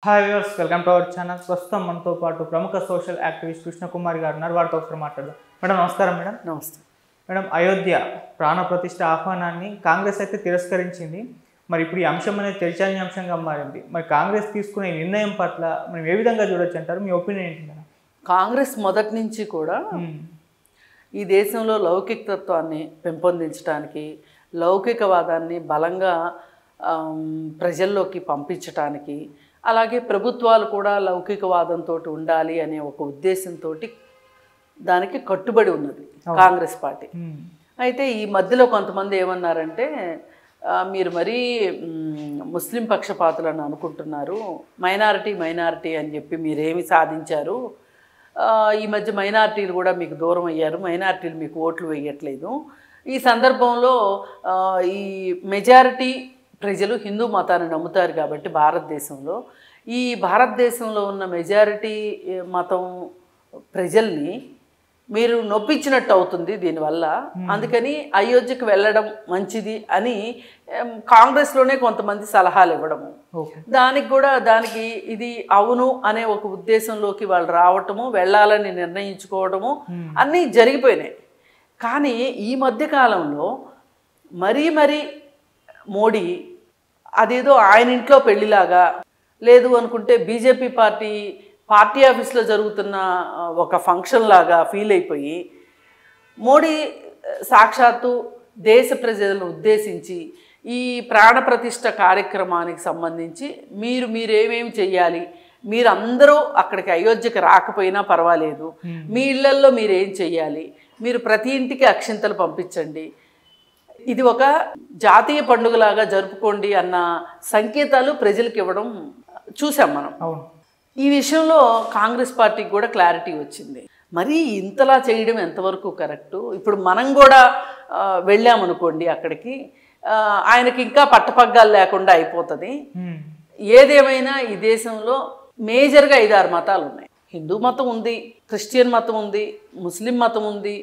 Hi viewers, welcome to our channel. ప్రస్తుతం మనతో పాటు ప్రముఖ సోషల్ యాక్టివిస్ట్ కృష్ణకుమారి గారు ఉన్నారు. వారితో ఒకసారి మాట్లాడదాం. మేడం నమస్కారం. మేడం నమస్తే మేడం అయోధ్య ప్రాణ ప్రతిష్ఠ ఆహ్వానాన్ని కాంగ్రెస్ అయితే తిరస్కరించింది. మరి ఇప్పుడు ఈ అంశం అనేది చర్చనీయాంశంగా మారింది. మరి కాంగ్రెస్ తీసుకునే నిర్ణయం పట్ల మనం ఏ విధంగా చూడొచ్చు అంటారు? మీ ఒపీనియన్ ఏంటి మేడం? కాంగ్రెస్ మొదటి నుంచి కూడా ఈ దేశంలో లౌకికతత్వాన్ని పెంపొందించడానికి, లౌకికవాదాన్ని బలంగా ప్రజల్లోకి పంపించడానికి, అలాగే ప్రభుత్వాలు కూడా లౌకికవాదంతో ఉండాలి అనే ఒక ఉద్దేశంతో దానికి కట్టుబడి ఉన్నది కాంగ్రెస్ పార్టీ. అయితే ఈ మధ్యలో కొంతమంది ఏమన్నారంటే, మీరు మరీ ముస్లిం పక్షపాతులను అనుకుంటున్నారు, మైనారిటీ అని చెప్పి మీరేమి సాధించారు, ఈ మధ్య మైనారిటీలు కూడా మీకు దూరం అయ్యారు, మైనారిటీలు మీకు ఓట్లు వేయట్లేదు. ఈ సందర్భంలో ఈ మెజారిటీ ప్రజలు హిందూ మతాన్ని నమ్ముతారు కాబట్టి భారతదేశంలో ఉన్న మెజారిటీ మతం ప్రజల్ని మీరు నొప్పించినట్టు అవుతుంది దీనివల్ల, అందుకని అయోధ్యకు వెళ్ళడం మంచిది అని కాంగ్రెస్లోనే కొంతమంది సలహాలు ఇవ్వడము, దానికి ఇది అవును అనే ఒక ఉద్దేశంలోకి వాళ్ళు రావటము, వెళ్ళాలని నిర్ణయించుకోవడము అన్నీ జరిగిపోయినాయి. కానీ ఈ మధ్యకాలంలో మరీ మోడీ అదేదో ఆయన ఇంట్లో పెళ్లిలాగా, లేదు అనుకుంటే బీజేపీ పార్టీ ఆఫీస్లో జరుగుతున్న ఒక ఫంక్షన్ లాగా ఫీల్ అయిపోయి, మోడీ సాక్షాత్తు దేశ ప్రజలను ఉద్దేశించి ఈ ప్రాణప్రతిష్ఠ కార్యక్రమానికి సంబంధించి మీరేమేమి చెయ్యాలి, మీరందరూ అక్కడికి అయోధ్యకు రాకపోయినా పర్వాలేదు, మీ ఇళ్లల్లో మీరేం చెయ్యాలి, మీరు ప్రతి ఇంటికి అక్షింతలు పంపించండి, ఇది ఒక జాతీయ పండుగలాగా జరుపుకోండి అన్న సంకేతాలు ప్రజలకు ఇవ్వడం చూసాం మనం. ఈ విషయంలో కాంగ్రెస్ పార్టీకి కూడా క్లారిటీ వచ్చింది. మరి ఇంతలా చేయడం ఎంతవరకు కరెక్టు? ఇప్పుడు మనం కూడా వెళ్ళామనుకోండి అక్కడికి, ఆయనకి ఇంకా పట్టపగ్గాలు లేకుండా అయిపోతుంది. ఏదేమైనా ఈ దేశంలో మేజర్గా 5-6 మతాలు ఉన్నాయి. హిందూ మతం ఉంది, క్రిస్టియన్ మతం ఉంది, ముస్లిం మతం ఉంది,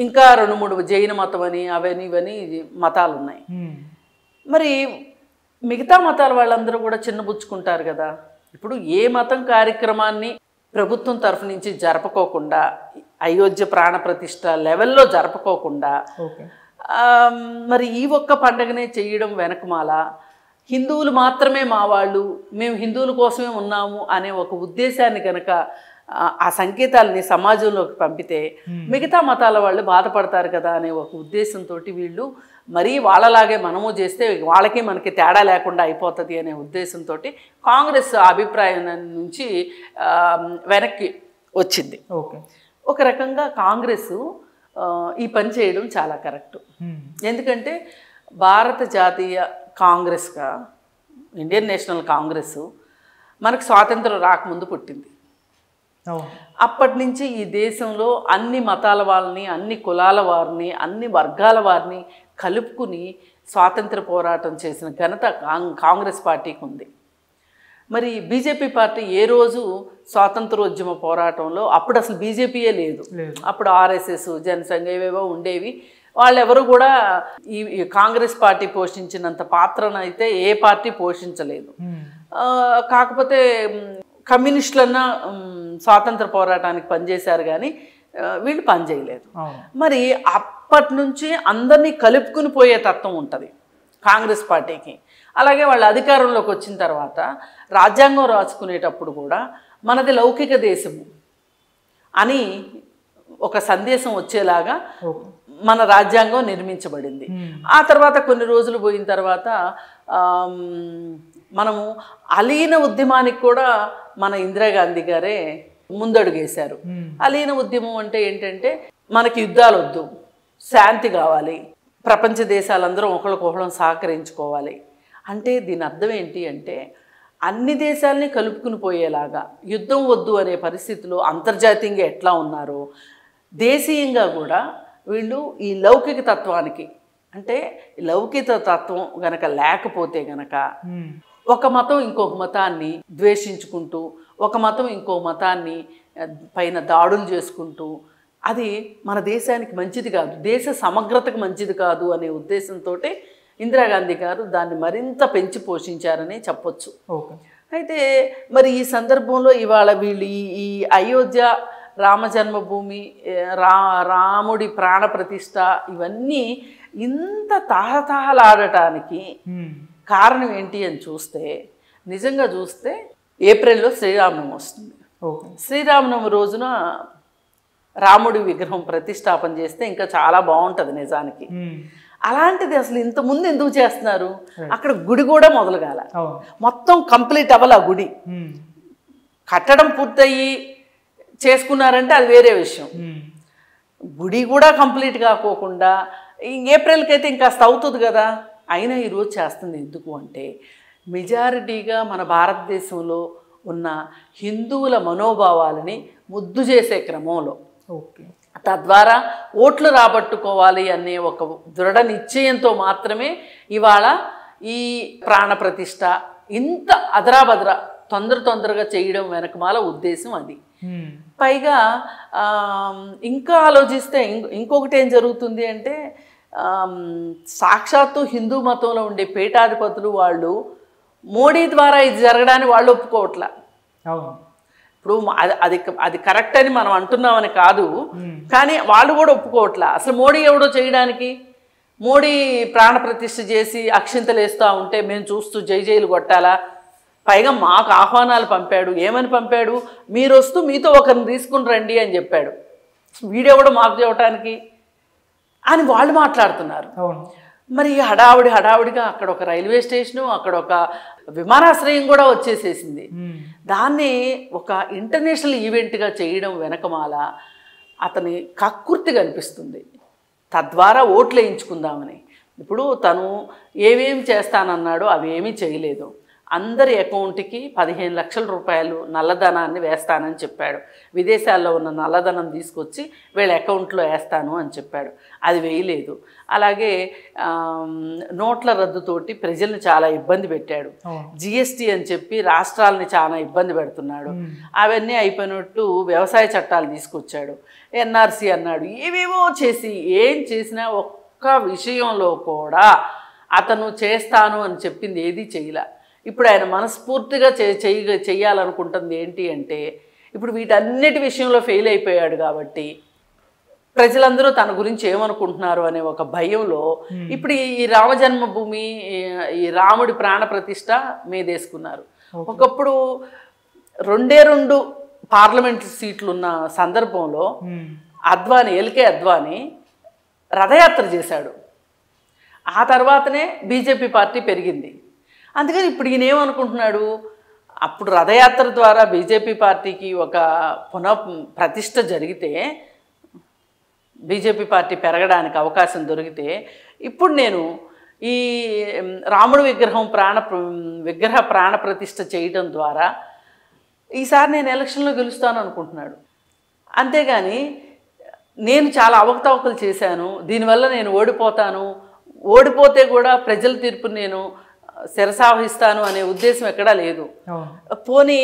ఇంకా 2-3 జైన మతం అని ఇవని మతాలు ఉన్నాయి. మరి మిగతా మతాల వాళ్ళందరూ కూడా చిన్నబుచ్చుకుంటారు కదా. ఇప్పుడు ఏ మతం కార్యక్రమాన్ని ప్రభుత్వం తరఫు నుంచి జరపకోకుండా, అయోధ్య ప్రాణప్రతిష్ఠ లెవెల్లో జరపకోకుండా మరి ఈ ఒక్క పండగనే చేయడం వెనకమాల హిందువులు మాత్రమే మా వాళ్ళు, మేము హిందువుల కోసమే ఉన్నాము అనే ఒక ఉద్దేశాన్ని కనుక ఆ సంకేతాలని సమాజంలోకి పంపితే మిగతా మతాల వాళ్ళు బాధపడతారు కదా అనే ఒక ఉద్దేశంతో వీళ్ళు మరీ వాళ్ళలాగే మనము చేస్తే వాళ్ళకి మనకి తేడా లేకుండా అయిపోతుంది అనే ఉద్దేశంతో కాంగ్రెస్ అభిప్రాయం నుంచి వెనక్కి వచ్చింది. ఒక రకంగా కాంగ్రెస్ ఈ పని చేయడం చాలా కరెక్టు. ఎందుకంటే భారత జాతీయ కాంగ్రెస్గా ఇండియన్ నేషనల్ కాంగ్రెస్ మనకు స్వాతంత్రం రాకముందు పుట్టింది. అప్పటి నుంచి ఈ దేశంలో అన్ని మతాల వాళ్ళని, అన్ని కులాల వారిని, అన్ని వర్గాల వారిని కలుపుకుని స్వాతంత్ర పోరాటం చేసిన ఘనత కాంగ్రెస్ పార్టీకి ఉంది. మరి బీజేపీ పార్టీ ఏ రోజు స్వాతంత్రోద్యమ పోరాటంలో, అప్పుడు అసలు బీజేపీయే లేదు, అప్పుడు ఆర్ఎస్ఎస్, జనసంఘ ఇవేవో ఉండేవి. వాళ్ళెవరు కూడా ఈ కాంగ్రెస్ పార్టీ పోషించినంత పాత్రను అయితే ఏ పార్టీ పోషించలేదు. కాకపోతే కమ్యూనిస్టులన్నా స్వాతంత్ర పోరాటానికి పనిచేశారు కానీ వీళ్ళు పనిచేయలేదు. మరి అప్పటి నుంచి అందరినీ కలుపుకుని పోయే తత్వం ఉంటుంది కాంగ్రెస్ పార్టీకి. అలాగే వాళ్ళు అధికారంలోకి వచ్చిన తర్వాత రాజ్యాంగం రాసుకునేటప్పుడు కూడా మనది లౌకిక దేశము అని ఒక సందేశం వచ్చేలాగా మన రాజ్యాంగం నిర్మించబడింది. ఆ తర్వాత కొన్ని రోజులు పోయిన తర్వాత మనము అలీన ఉద్యమానికి కూడా మన ఇందిరాగాంధీ గారే ముందడుగేశారు. అలీన ఉద్యమం అంటే ఏంటంటే, మనకి యుద్ధాలు వద్దు, శాంతి కావాలి, ప్రపంచ దేశాలందరూ ఒకరికొకరం సహకరించుకోవాలి అంటే దీని అర్థం ఏంటి అంటే, అన్ని దేశాలని కలుపుకుని పోయేలాగా యుద్ధం వద్దు అనే పరిస్థితిలో అంతర్జాతీయంగా ఎట్లా ఉన్నారో దేశీయంగా కూడా వీళ్ళు ఈ లౌకిక తత్వానికి, అంటే లౌకిక తత్వం గనక లేకపోతే గనక ఒక మతం ఇంకొక మతాన్ని ద్వేషించుకుంటూ, ఒక మతం ఇంకో మతాన్ని పైన దాడులు చేసుకుంటూ, అది మన దేశానికి మంచిది కాదు, దేశ సమగ్రతకు మంచిది కాదు అనే ఉద్దేశంతో ఇందిరాగాంధీ గారు దాన్ని మరింత పెంచి పోషించారని చెప్పొచ్చు. అయితే మరి ఈ సందర్భంలో ఇవాళ వీళ్ళు ఈ అయోధ్య రామ జన్మభూమి రాముడి ప్రాణ ప్రతిష్ఠ ఇవన్నీ ఇంత తహతహలాడటానికి కారణం ఏంటి అని చూస్తే, నిజంగా చూస్తే ఏప్రిల్లో శ్రీరామనవమి వస్తుంది. శ్రీరామనవమి రోజున రాముడి విగ్రహం ప్రతిష్టాపన చేస్తే ఇంకా చాలా బాగుంటుంది నిజానికి. అలాంటిది అసలు ఇంతకుముందు ఎందుకు చేస్తున్నారు? అక్కడ గుడి కూడా మొదలు కాల, మొత్తం కంప్లీట్ అవ్వాలి. ఆ గుడి కట్టడం పూర్తయ్యి చేసుకున్నారంటే అది వేరే విషయం. గుడి కూడా కంప్లీట్ కాకోకుండా ఏప్రిల్కి అయితే ఇంకా అవుతుంది కదా. అయినా ఈరోజు చేస్తుంది ఎందుకు అంటే, మెజారిటీగా మన భారతదేశంలో ఉన్న హిందువుల మనోభావాలని ముద్దు చేసే క్రమంలో, తద్వారా ఓట్లు రాబట్టుకోవాలి అనే ఒక దృఢ నిశ్చయంతో మాత్రమే ఇవాళ ఈ ప్రాణ ప్రతిష్ఠ ఇంత అదరాబద్ర తొందరగా చేయడం వెనకమాల ఉద్దేశం అది. పైగా ఇంకా ఆలోచిస్తే ఇంకొకటి ఏం జరుగుతుంది అంటే, సాక్షాత్తు హిందూ మతంలో ఉండే పీఠాధిపతులు వాళ్ళు మోడీ ద్వారా ఇది జరగడానికి వాళ్ళు ఒప్పుకోవట్లా. ఇప్పుడు అది కరెక్ట్ అని మనం అంటున్నామని కాదు, కానీ వాళ్ళు కూడా ఒప్పుకోవట్లా. అసలు మోడీ ఎవడో చేయడానికి? మోడీ ప్రాణ ప్రతిష్ఠ చేసి అక్షింతలు వేస్తూ ఉంటే మేము చూస్తూ జైలు కొట్టాలా? పైగా మాకు ఆహ్వానాలు పంపాడు. ఏమని పంపాడు? మీరు వస్తూ మీతో ఒకరిని తీసుకుని రండి అని చెప్పాడు. వీడియో కూడా మాకు చెప్పడానికి అని వాళ్ళు మాట్లాడుతున్నారు. మరి హడావుడిగా అక్కడ ఒక రైల్వే స్టేషను, అక్కడ ఒక విమానాశ్రయం కూడా వచ్చేసేసింది. దాన్ని ఒక ఇంటర్నేషనల్ ఈవెంట్గా చేయడం వెనకమాల అతని కక్కుర్తి కనిపిస్తుంది. తద్వారా ఓట్లు వేయించుకుందామని. ఇప్పుడు తను ఏమేమి చేస్తానన్నాడో అవేమీ చేయలేదు. అందరి అకౌంట్కి 15 లక్షల రూపాయలు నల్లధనాన్ని వేస్తానని చెప్పాడు. విదేశాల్లో ఉన్న నల్లధనం తీసుకొచ్చి వీళ్ళ అకౌంట్లో వేస్తాను అని చెప్పాడు. అది వేయలేదు. అలాగే నోట్ల రద్దుతోటి ప్రజల్ని చాలా ఇబ్బంది పెట్టాడు. జిఎస్టీ అని చెప్పి రాష్ట్రాలని చాలా ఇబ్బంది పెడుతున్నాడు. అవన్నీ అయిపోయినట్టు వ్యవసాయ చట్టాలు తీసుకొచ్చాడు. ఎన్ఆర్సీ అన్నాడు. ఏవేవో చేసి ఏం చేసినా ఒక్క విషయంలో కూడా అతను చేస్తాను అని చెప్పింది ఏదీ చేయలే. ఇప్పుడు ఆయన మనస్ఫూర్తిగా చెయ్యాలనుకుంటుంది ఏంటి అంటే, ఇప్పుడు వీటన్నిటి విషయంలో ఫెయిల్ అయిపోయాడు కాబట్టి ప్రజలందరూ తన గురించి ఏమనుకుంటున్నారు అనే ఒక భయంలో ఇప్పుడు ఈ రామ జన్మభూమి, ఈ రాముడి ప్రాణ ప్రతిష్ఠ మీదేసుకున్నారు. ఒకప్పుడు 2 పార్లమెంట్ సీట్లు ఉన్న సందర్భంలో ఎల్కే అద్వానీ రథయాత్ర చేశాడు. ఆ తర్వాతనే బీజేపీ పార్టీ పెరిగింది. అందుకని ఇప్పుడు ఈయన ఏమనుకుంటున్నాడు, అప్పుడు రథయాత్ర ద్వారా బీజేపీ పార్టీకి ఒక ప్రతిష్ట జరిగితే, బీజేపీ పార్టీ పెరగడానికి అవకాశం దొరికితే, ఇప్పుడు నేను ఈ రాముడి విగ్రహ ప్రాణ ప్రతిష్ట చేయడం ద్వారా ఈసారి నేను ఎలక్షన్లో గెలుస్తాను అనుకుంటున్నాడు. అంతేగాని నేను చాలా అవకతవకలు చేశాను, దీనివల్ల నేను ఓడిపోతే కూడా ప్రజల తీర్పుని నేను శిరసావహిస్తాను అనే ఉద్దేశం ఎక్కడా లేదు. పోనీ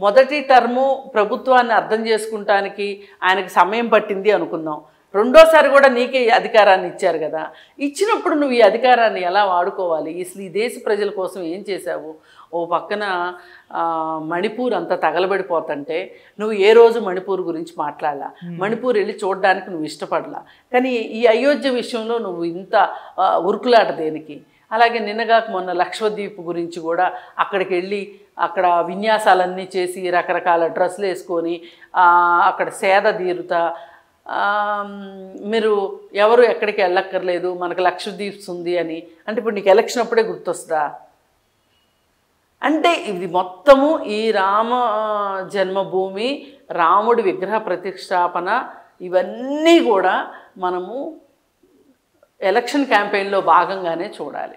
మొదటి టర్ము ప్రభుత్వాన్ని అర్థం చేసుకుంటానికి ఆయనకి సమయం పట్టింది అనుకుందాం. రెండోసారి కూడా నీకే అధికారాన్ని ఇచ్చారు కదా. ఇచ్చినప్పుడు నువ్వు ఈ అధికారాన్ని ఎలా వాడుకోవాలి? అసలు ఈ దేశ ప్రజల కోసం ఏం చేశావు? ఓ పక్కన మణిపూర్ అంతా తగలబడిపోతుంటే నువ్వు ఏ రోజు మణిపూర్ గురించి మాట్లాడలా. మణిపూర్ వెళ్ళి చూడడానికి నువ్వు ఇష్టపడలా. కానీ ఈ అయోధ్య విషయంలో నువ్వు ఇంత ఉరుకులాట దేనికి? అలాగే నిన్నగాక మొన్న లక్షద్వీప్ గురించి కూడా అక్కడికి వెళ్ళి అక్కడ విన్యాసాలన్నీ చేసి రకరకాల డ్రెస్సులు వేసుకొని అక్కడ సేద తీరుతా, మీరు ఎవరు ఎక్కడికి వెళ్ళక్కర్లేదు, మనకు లక్షద్వీప్స్ ఉంది అని అంటే ఇప్పుడు నీకు ఎలక్షన్ అప్పుడే గుర్తొస్తుందా? అంటే ఇది మొత్తము ఈ రామ జన్మభూమి, రాముడి విగ్రహ ప్రతిష్టాపన ఇవన్నీ కూడా మనము ఎలక్షన్ క్యాంపెయిన్లో భాగంగానే చూడాలి.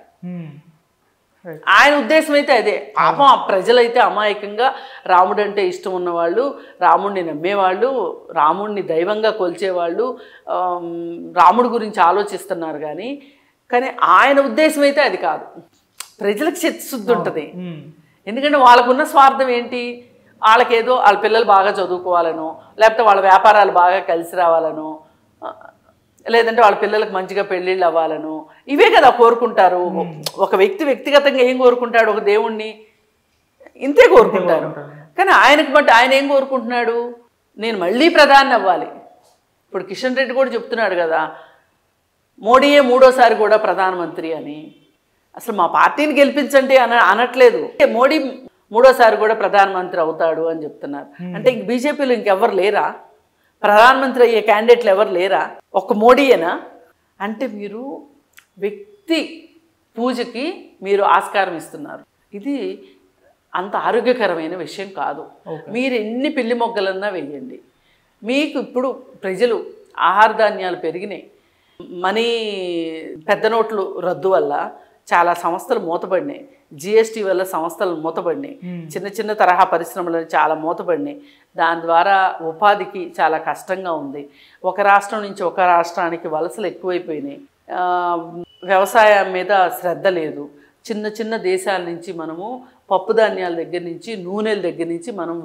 ఆయన ఉద్దేశం అయితే అదే. పాపం ఆ ప్రజలైతే అమాయకంగా రాముడు అంటే ఇష్టం ఉన్నవాళ్ళు, రాముడిని నమ్మేవాళ్ళు, రాముడిని దైవంగా కొలిచేవాళ్ళు రాముడి గురించి ఆలోచిస్తున్నారు. కానీ ఆయన ఉద్దేశం అయితే అది కాదు. ప్రజలకు చిత్తశుద్ధి ఉంటుంది. ఎందుకంటే వాళ్ళకున్న స్వార్థం ఏంటి? వాళ్ళకేదో వాళ్ళ పిల్లలు బాగా చదువుకోవాలనో, లేకపోతే వాళ్ళ వ్యాపారాలు బాగా కలిసి రావాలనో, లేదంటే వాళ్ళ పిల్లలకు మంచిగా పెళ్ళిళ్ళు అవ్వాలను, ఇవే కదా కోరుకుంటారు. ఒక వ్యక్తిగతంగా ఏం కోరుకుంటాడు? ఒక దేవుణ్ణి ఇంతే కోరుకుంటారు. కానీ ఆయనకు బట్టి ఆయన ఏం కోరుకుంటున్నాడు, నేను మళ్ళీ ప్రధాని అవ్వాలి. ఇప్పుడు కిషన్ రెడ్డి కూడా చెప్తున్నాడు కదా, మోడీయే మూడోసారి కూడా ప్రధానమంత్రి అని. అసలు మా పార్టీని గెలిపించండి అనట్లేదు, మోడీ మూడోసారి కూడా ప్రధానమంత్రి అవుతాడు అని చెప్తున్నారు. అంటే ఇంక బీజేపీలో ఇంకెవరు లేరా, ప్రధానమంత్రి అయ్యే క్యాండిడేట్లు ఎవరు లేరా, ఒక్క మోడీయేనా? అంటే మీరు వ్యక్తి పూజకి మీరు ఆస్కారం ఇస్తున్నారు. ఇది అంత ఆరోగ్యకరమైన విషయం కాదు. మీరు ఎన్ని పిల్లి మొగ్గలన్నా వేయండి, మీకు ఇప్పుడు ప్రజలు ఆహార ధాన్యాలు పెరిగినాయి, మనీ పెద్ద నోట్లు రద్దు వల్ల చాలా సంస్థలు మూతపడినాయి, జిఎస్టీ వల్ల సంస్థలు మూతపడినాయి, చిన్న చిన్న తరహా పరిశ్రమలు చాలా మూతపడినాయి. దాని ద్వారా ఉపాధికి చాలా కష్టంగా ఉంది. ఒక రాష్ట్రం నుంచి ఒక రాష్ట్రానికి వలసలు ఎక్కువైపోయినాయి, వ్యవసాయం మీద శ్రద్ధ లేదు. చిన్న చిన్న దేశాల నుంచి మనము పప్పు ధాన్యాల దగ్గర నుంచి నూనెల దగ్గర నుంచి మనం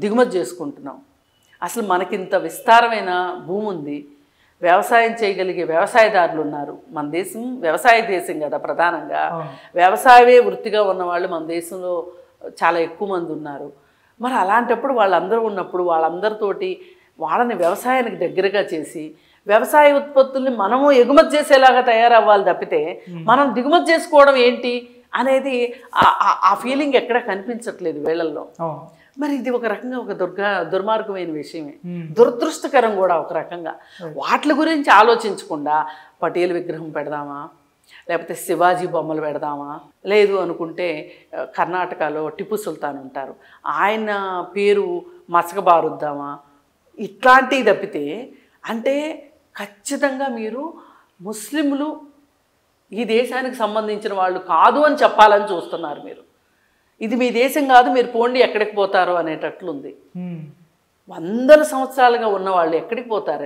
దిగుమతి చేసుకుంటున్నాం. అసలు మనకింత విస్తారమైన భూమి ఉంది, వ్యవసాయం చేయగలిగే వ్యవసాయదారులు ఉన్నారు. మన దేశం వ్యవసాయ దేశం కదా, ప్రధానంగా వ్యవసాయమే వృత్తిగా ఉన్నవాళ్ళు మన దేశంలో చాలా ఎక్కువ మంది ఉన్నారు. మరి అలాంటప్పుడు వాళ్ళందరూ ఉన్నప్పుడు వాళ్ళందరితోటి వాళ్ళని వ్యవసాయానికి దగ్గరగా చేసి వ్యవసాయ ఉత్పత్తుల్ని మనము ఎగుమతి చేసేలాగా తయారవ్వాలి తప్పితే మనం దిగుమతి చేసుకోవడం ఏంటి అనేది ఆ ఫీలింగ్ ఎక్కడా కనిపించట్లేదు వీళ్ళల్లో. మరి ఇది ఒక రకంగా ఒక దుర్మార్గమైన విషయమే, దురదృష్టకరం కూడా ఒక రకంగా. వాటి గురించి ఆలోచించకుండా పటేల్ విగ్రహం పెడదామా, లేకపోతే శివాజీ బొమ్మలు పెడదామా, లేదు అనుకుంటే కర్ణాటకలో టిప్పు సుల్తాన్ ఉంటారు, ఆయన పేరు మసకబారుద్దామా, ఇట్లాంటివి తప్పితే అంటే ఖచ్చితంగా మీరు ముస్లింలు ఈ దేశానికి సంబంధించిన వాళ్ళు కాదు అని చెప్పాలని చూస్తున్నారు మీరు. ఇది మీ దేశం కాదు, మీరు పోండి ఎక్కడికి పోతారో అనేటట్లుంది. వందల సంవత్సరాలుగా ఉన్న వాళ్ళు ఎక్కడికి పోతారు?